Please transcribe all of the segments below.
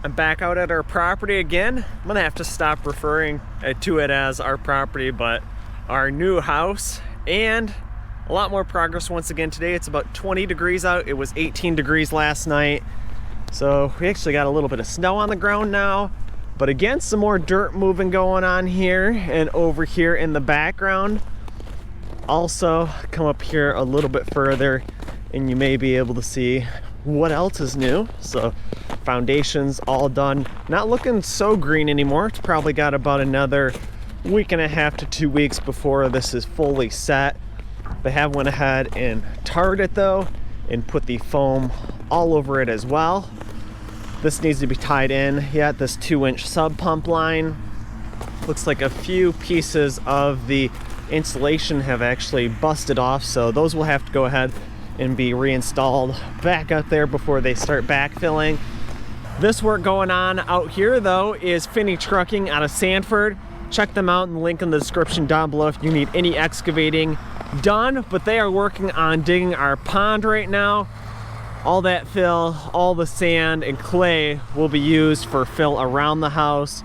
I'm back out at our property again. I'm gonna have to stop referring to it as our property, but our new house, and a lot more progress once again today. It's about 20 degrees out. It was 18 degrees last night. So we actually got a little bit of snow on the ground now, but again, some more dirt moving going on here and over here in the background. Also, come up here a little bit further and you may be able to see what else is new. So foundation's all done. Not looking so green anymore. It's probably got about another week and a half to 2 weeks before this is fully set. They have went ahead and tarred it though and put the foam all over it as well. This needs to be tied in yet. This 2-inch sub pump line. Looks like a few pieces of the insulation have actually busted off, so those will have to go ahead and be reinstalled back out there before they start backfilling. This work going on out here though is Finney Trucking out of Sanford. Check them out in the link in the description down below if you need any excavating done. But they are working on digging our pond right now. All that fill, all the sand and clay will be used for fill around the house,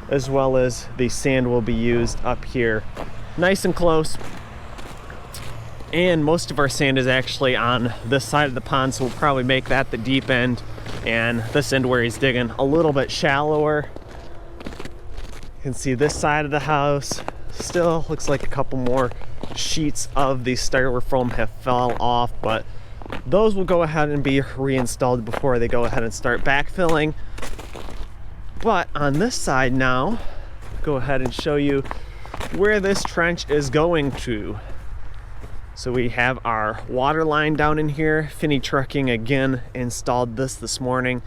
as well as the sand will be used up here. Nice and close. And most of our sand is actually on this side of the pond, so we'll probably make that the deep end, and this end where he's digging a little bit shallower. You can see this side of the house still looks like a couple more sheets of the styrofoam have fell off, but those will go ahead and be reinstalled before they go ahead and start backfilling. But on this side now, go ahead and show you where this trench is going to. So we have our water line down in here. Finney Trucking again installed this morning.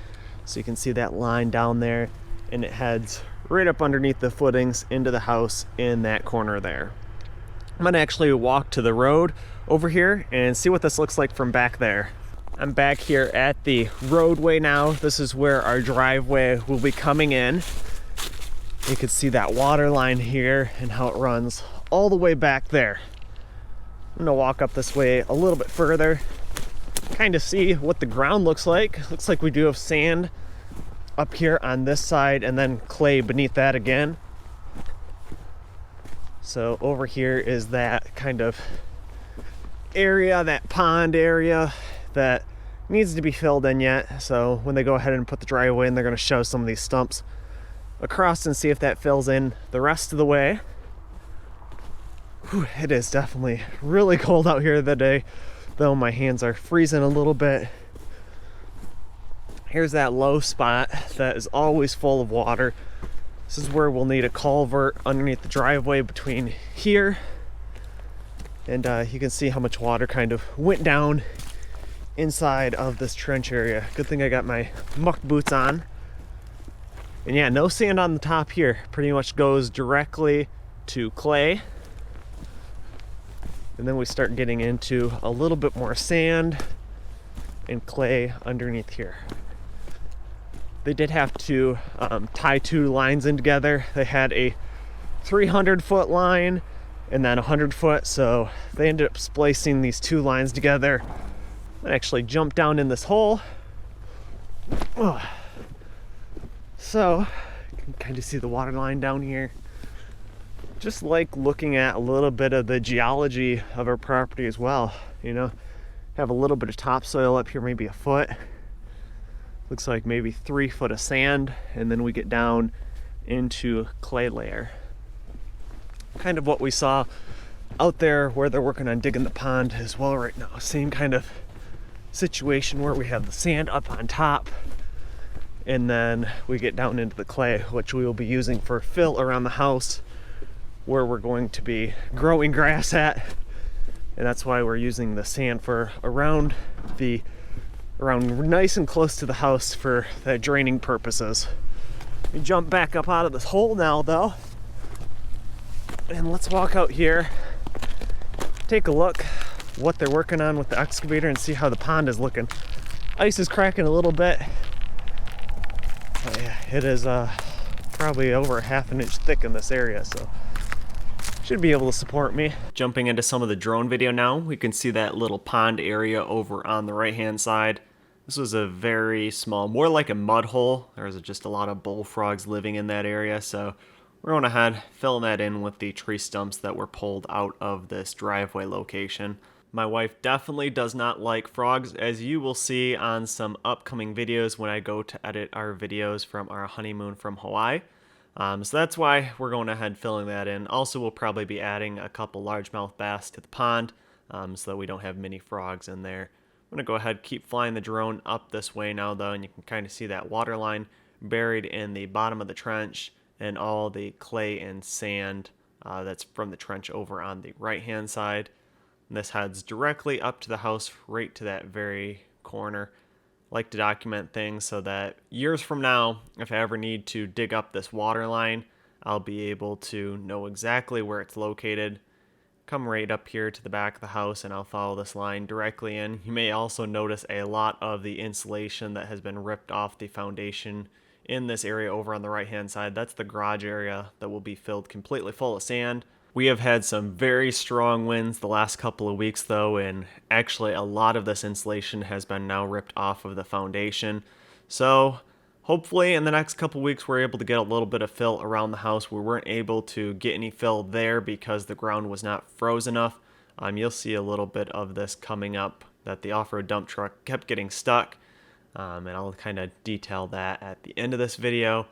So you can see that line down there, and it heads right up underneath the footings into the house in that corner there. I'm gonna actually walk to the road over here and see what this looks like from back there. I'm back here at the roadway now. This is where our driveway will be coming in. You can see that water line here and how it runs all the way back there. I'm gonna walk up this way a little bit further, kind of see what the ground looks like. Looks like we do have sand up here on this side and then clay beneath that again. So over here is that kind of area, that pond area that needs to be filled in yet. So when they go ahead and put the driveway in, they're gonna shove some of these stumps across and see if that fills in the rest of the way. Whew, it is definitely really cold out here today, though my hands are freezing a little bit. Here's that low spot that is always full of water. This is where we'll need a culvert underneath the driveway between here. And you can see how much water kind of went down inside of this trench area. Good thing I got my muck boots on. And yeah, no sand on the top here. Pretty much goes directly to clay. And then we start getting into a little bit more sand and clay underneath here. They did have to tie two lines in together. They had a 300-foot line and then 100-foot, so they ended up splicing these two lines together. I actually jumped down in this hole. Oh. So you can kind of see the water line down here. Just like looking at a little bit of the geology of our property as well. You know, have a little bit of topsoil up here, maybe a foot. Looks like maybe 3 foot of sand, and then we get down into clay layer. Kind of what we saw out there where they're working on digging the pond as well right now. Same kind of situation where we have the sand up on top, and then we get down into the clay, which we will be using for fill around the house where we're going to be growing grass at. And that's why we're using the sand for around nice and close to the house for the draining purposes. We jump back up out of this hole now though, and let's walk out here, take a look what they're working on with the excavator and see how the pond is looking. Ice is cracking a little bit. But yeah, it is probably over a ½ inch thick in this area, so should be able to support me. Jumping into some of the drone video now, we can see that little pond area over on the right hand side. This was a very small, more like a mud hole. There was just a lot of bullfrogs living in that area, so we're going ahead, filling that in with the tree stumps that were pulled out of this driveway location. My wife definitely does not like frogs, as you will see on some upcoming videos when I go to edit our videos from our honeymoon from Hawaii. So that's why we're going ahead filling that in. Also, we'll probably be adding a couple largemouth bass to the pond so that we don't have many frogs in there. I'm going to go ahead, keep flying the drone up this way now though, and you can kind of see that water line buried in the bottom of the trench and all the clay and sand that's from the trench over on the right hand side. And this heads directly up to the house, right to that very corner. I like to document things so that years from now, if I ever need to dig up this water line, I'll be able to know exactly where it's located. Come right up here to the back of the house and I'll follow this line directly in. You may also notice a lot of the insulation that has been ripped off the foundation in this area over on the right hand side. That's the garage area that will be filled completely full of sand. We have had some very strong winds the last couple of weeks though, and actually a lot of this insulation has been now ripped off of the foundation. So hopefully in the next couple of weeks we're able to get a little bit of fill around the house. We weren't able to get any fill there because the ground was not froze enough. You'll see a little bit of this coming up, that the off-road dump truck kept getting stuck, and I'll kind of detail that at the end of this video.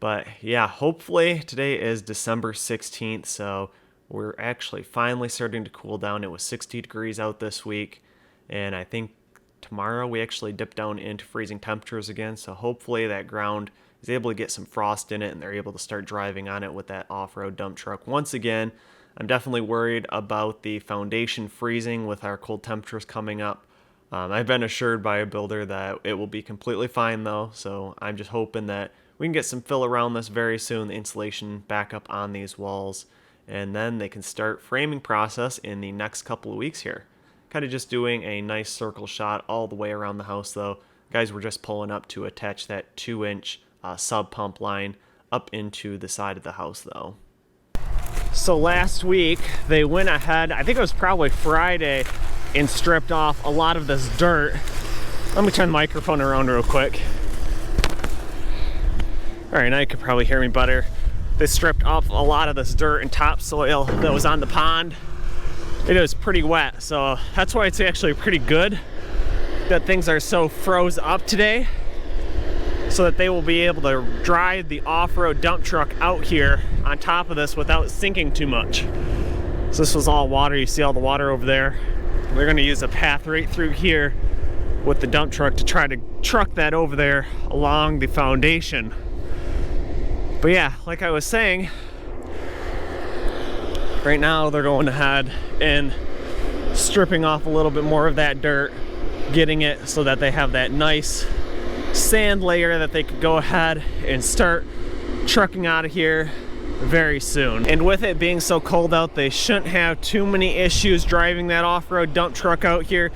But yeah, hopefully today is December 16th, so we're actually finally starting to cool down. It was 60 degrees out this week, and I think tomorrow we actually dip down into freezing temperatures again, so hopefully that ground is able to get some frost in it and they're able to start driving on it with that off-road dump truck once again. I'm definitely worried about the foundation freezing with our cold temperatures coming up. I've been assured by a builder that it will be completely fine though, so I'm just hoping that we can get some fill around this very soon, the insulation back up on these walls, and then they can start framing process in the next couple of weeks here. Kind of just doing a nice circle shot all the way around the house though. Guys, we're just pulling up to attach that 2-inch sub pump line up into the side of the house though. So last week they went ahead, I think it was probably Friday, and stripped off a lot of this dirt. Let me turn the microphone around real quick. All right, now you can probably hear me better. They stripped off a lot of this dirt and topsoil that was on the pond. It was pretty wet, so that's why it's actually pretty good that things are so froze up today, so that they will be able to drive the off-road dump truck out here on top of this without sinking too much. So this was all water. You see all the water over there. We're going to use a path right through here with the dump truck to try to truck that over there along the foundation. But yeah, like I was saying, right now they're going ahead and stripping off a little bit more of that dirt, getting it so that they have that nice sand layer that they could go ahead and start trucking out of here very soon. And with it being so cold out, they shouldn't have too many issues driving that off-road dump truck out here.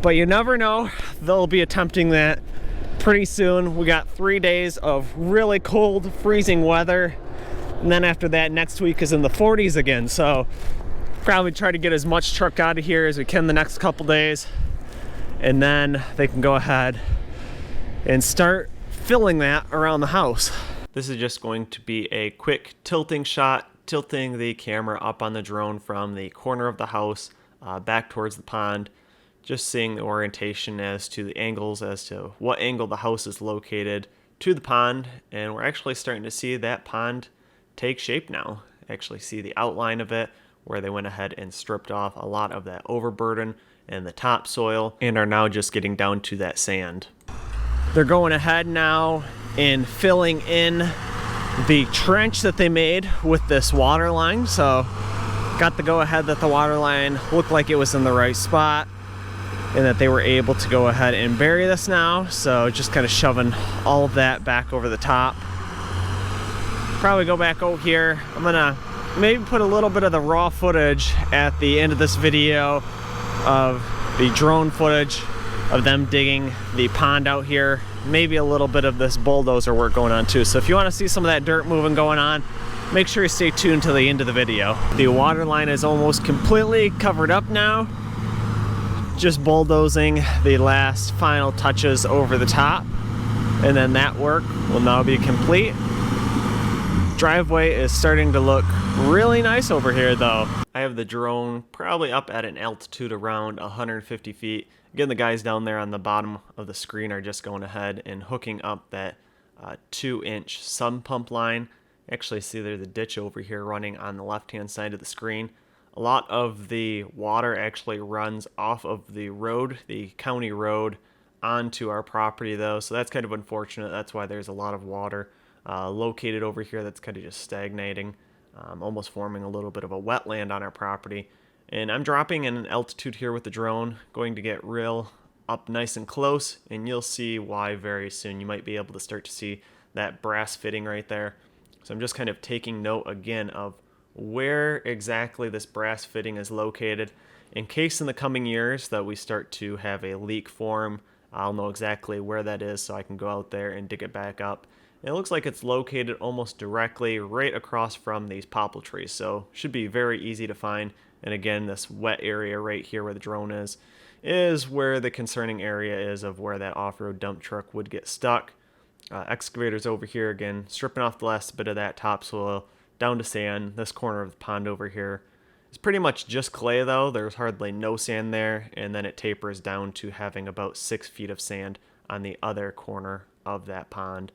But you never know, they'll be attempting that pretty soon. We got 3 days of really cold, freezing weather, and then after that, next week is in the 40s again. So probably try to get as much truck out of here as we can the next couple days, and then they can go ahead and start filling that around the house. This is just going to be a quick tilting shot, tilting the camera up on the drone from the corner of the house back towards the pond, just seeing the orientation as to the angles, as to what angle the house is located to the pond. And we're actually starting to see that pond take shape now. Actually see the outline of it, where they went ahead and stripped off a lot of that overburden and the topsoil and are now just getting down to that sand. They're going ahead now and filling in the trench that they made with this water line. So got the go ahead that the water line looked like it was in the right spot, and that they were able to go ahead and bury this now. So just kind of shoving all of that back over the top. Probably go back over here. I'm gonna maybe put a little bit of the raw footage at the end of this video of the drone footage of them digging the pond out here. Maybe a little bit of this bulldozer work going on too. So if you want to see some of that dirt moving going on, make sure you stay tuned to the end of the video. The water line is almost completely covered up now. just bulldozing the last final touches over the top, and then that work will now be complete. Driveway is starting to look really nice over here though. I have the drone probably up at an altitude around 150 feet. Again, the guys down there on the bottom of the screen are just going ahead and hooking up that 2-inch sump pump line. Actually see there's a ditch over here running on the left hand side of the screen. A lot of the water actually runs off of the road, the county road, onto our property though, so that's kind of unfortunate. That's why there's a lot of water located over here that's kind of just stagnating, almost forming a little bit of a wetland on our property. And I'm dropping in an altitude here with the drone, going to get real up nice and close, and you'll see why very soon. You might be able to start to see that brass fitting right there. So I'm just kind of taking note again of where exactly this brass fitting is located. In case in the coming years that we start to have a leak form, I'll know exactly where that is so I can go out there and dig it back up. And it looks like it's located almost directly right across from these poplar trees, so should be very easy to find. And again, this wet area right here where the drone is where the concerning area is of where that off-road dump truck would get stuck. Excavators over here again, stripping off the last bit of that topsoil down to sand. This corner of the pond over here is pretty much just clay though. There's hardly no sand there, and then it tapers down to having about 6 feet of sand on the other corner of that pond.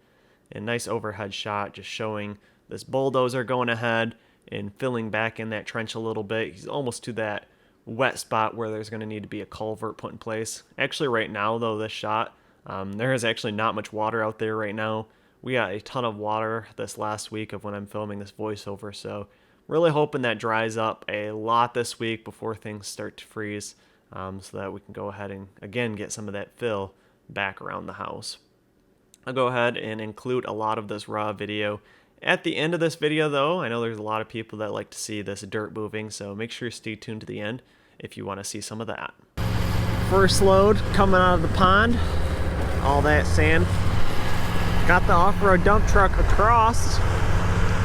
A nice overhead shot just showing this bulldozer going ahead and filling back in that trench a little bit. He's almost to that wet spot where there's going to need to be a culvert put in place. Actually right now though, this shot, there is actually not much water out there right now. We got a ton of water this last week of when I'm filming this voiceover, so really hoping that dries up a lot this week before things start to freeze, so that we can go ahead and again get some of that fill back around the house. I'll go ahead and include a lot of this raw video at the end of this video though. I know there's a lot of people that like to see this dirt moving, so make sure you stay tuned to the end if you want to see some of that. First load coming out of the pond, all that sand. Got the off-road dump truck across.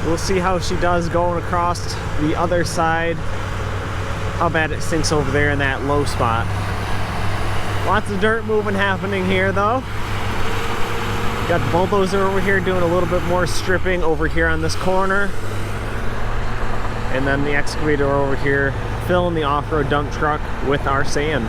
We'll see how she does going across the other side, how bad it sinks over there in that low spot. Lots of dirt moving happening here though. Got the bulldozer over here doing a little bit more stripping over here on this corner. And then the excavator over here filling the off-road dump truck with our sand.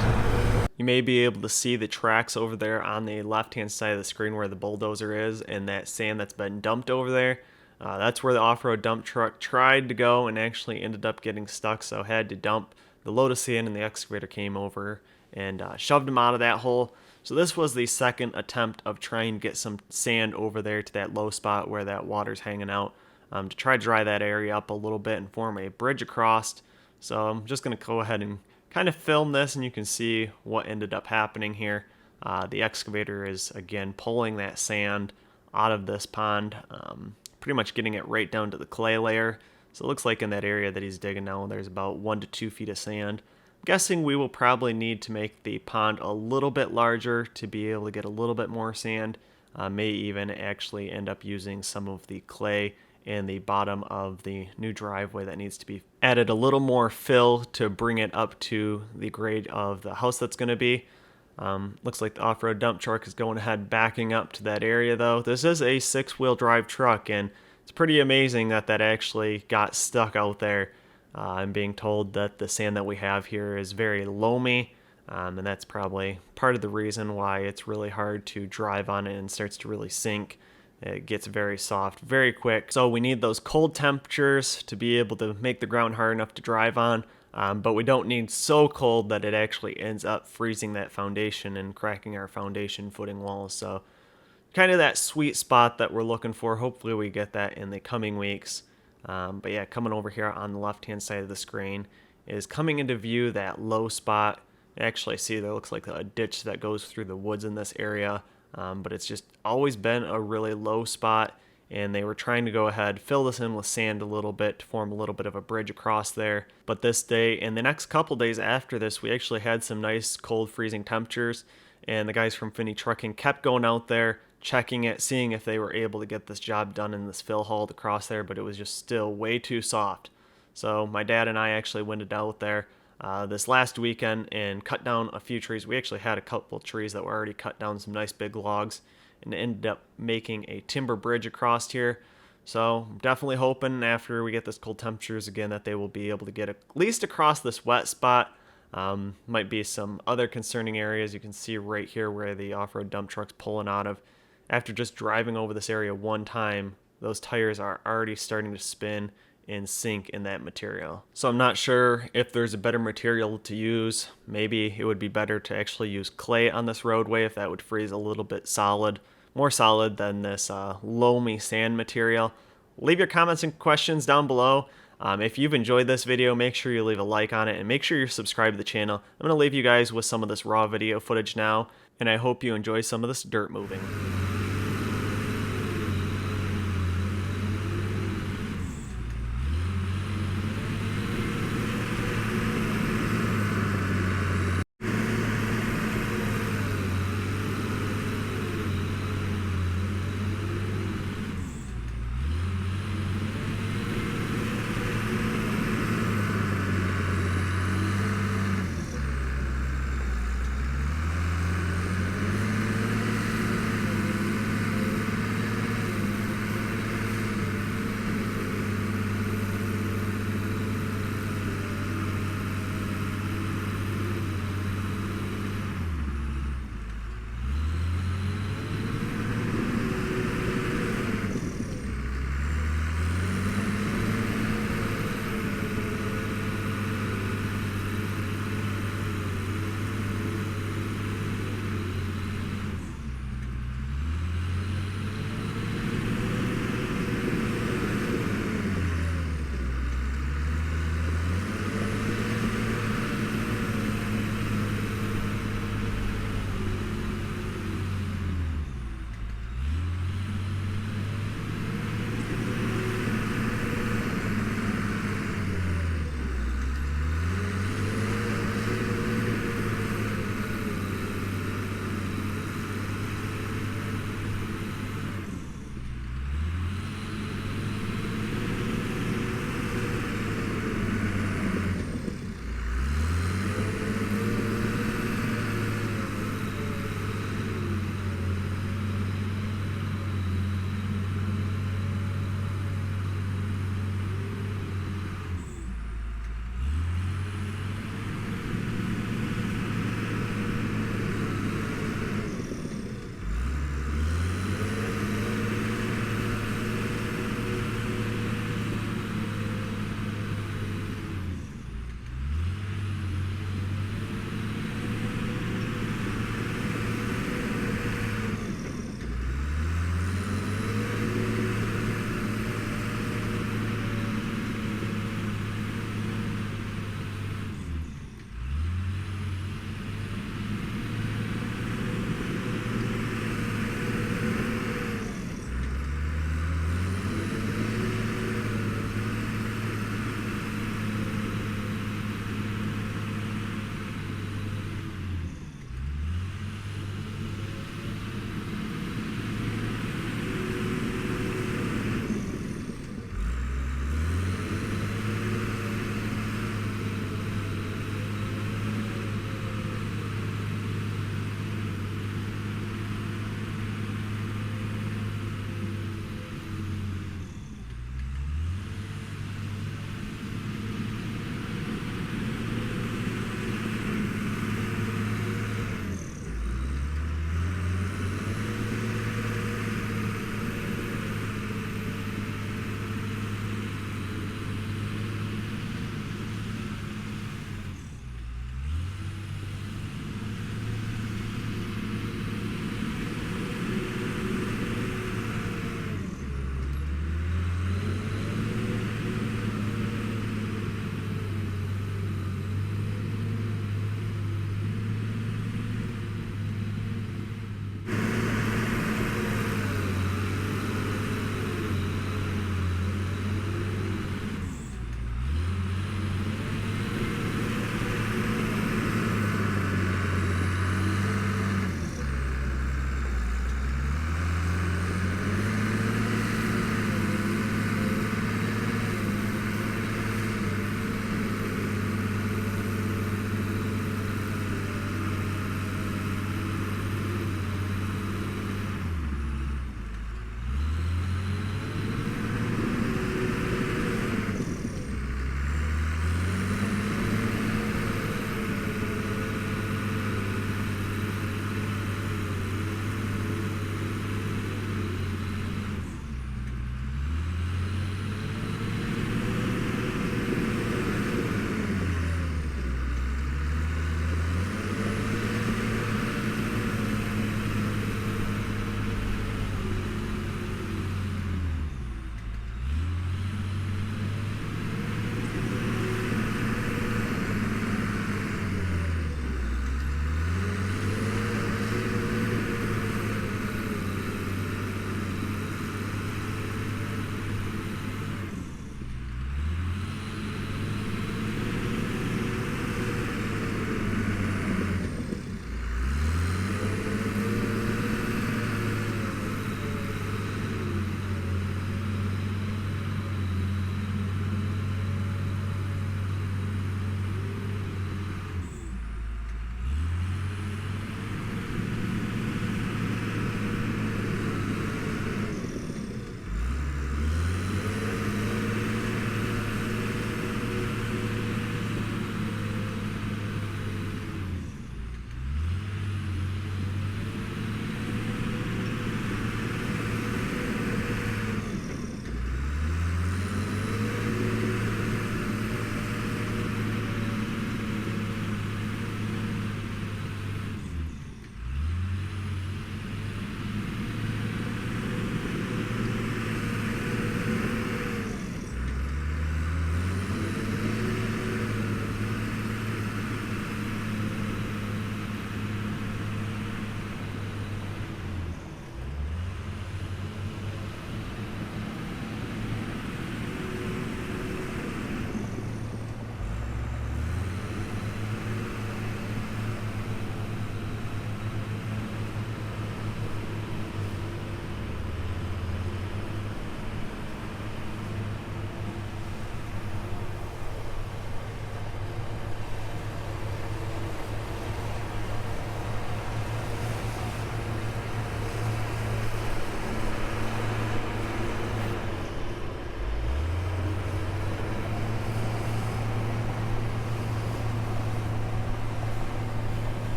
You may be able to see the tracks over there on the left-hand side of the screen where the bulldozer is, and that sand that's been dumped over there. That's where the off-road dump truck tried to go and actually ended up getting stuck, so had to dump the load of sand, and the excavator came over and shoved him out of that hole. So this was the second attempt of trying to get some sand over there to that low spot where that water's hanging out, to try to dry that area up a little bit and form a bridge across. So I'm just going to go ahead and kind of film this, and you can see what ended up happening here. The excavator is again pulling that sand out of this pond, pretty much getting it right down to the clay layer. So it looks like in that area that he's digging now, there's about 1 to 2 feet of sand. I'm guessing we will probably need to make the pond a little bit larger to be able to get a little bit more sand. May even actually end up using some of the clay in the bottom of the new driveway that needs to be added a little more fill to bring it up to the grade of the house that's going to be. Looks like the off-road dump truck is going ahead backing up to that area though. This is a 6-wheel drive truck, and it's pretty amazing that that actually got stuck out there. I'm being told that the sand that we have here is very loamy, and that's probably part of the reason why it's really hard to drive on it and starts to really sink. It gets very soft very quick. So we need those cold temperatures to be able to make the ground hard enough to drive on, but we don't need so cold that it actually ends up freezing that foundation and cracking our foundation footing walls. So kind of that sweet spot that we're looking for. Hopefully we get that in the coming weeks. But yeah, coming over here on the left-hand side of the screen is coming into view that low spot. Actually, I see there looks like a ditch that goes through the woods in this area, but it's just always been a really low spot, and they were trying to go ahead, fill this in with sand a little bit to form a little bit of a bridge across there. But this day and the next couple days after this, we actually had some nice cold freezing temperatures, and the guys from Finney Trucking kept going out there, checking it, seeing if they were able to get this job done in this fill hauled across there, but it was just still way too soft. So my dad and I actually went out there. this last weekend and cut down a few trees. We actually had a couple trees that were already cut down, some nice big logs, and ended up making a timber bridge across here. So I'm definitely hoping after we get this cold temperatures again that they will be able to get at least across this wet spot. Might be some other concerning areas. You can see right here where the off-road dump truck's pulling out of. After just driving over this area one time, those tires are already starting to spin and sink in that material. So I'm not sure if there's a better material to use. Maybe it would be better to actually use clay on this roadway if that would freeze a little bit solid, more solid than this loamy sand material. Leave your comments and questions down below. If you've enjoyed this video, make sure you leave a like on it and make sure you're subscribed to the channel. I'm going to leave you guys with some of this raw video footage now, and I hope you enjoy some of this dirt moving.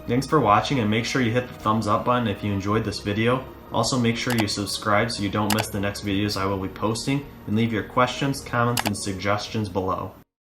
Thanks for watching, and make sure you hit the thumbs up button if you enjoyed this video. Also make sure you subscribe so you don't miss the next videos I will be posting, and leave your questions, comments, and suggestions below.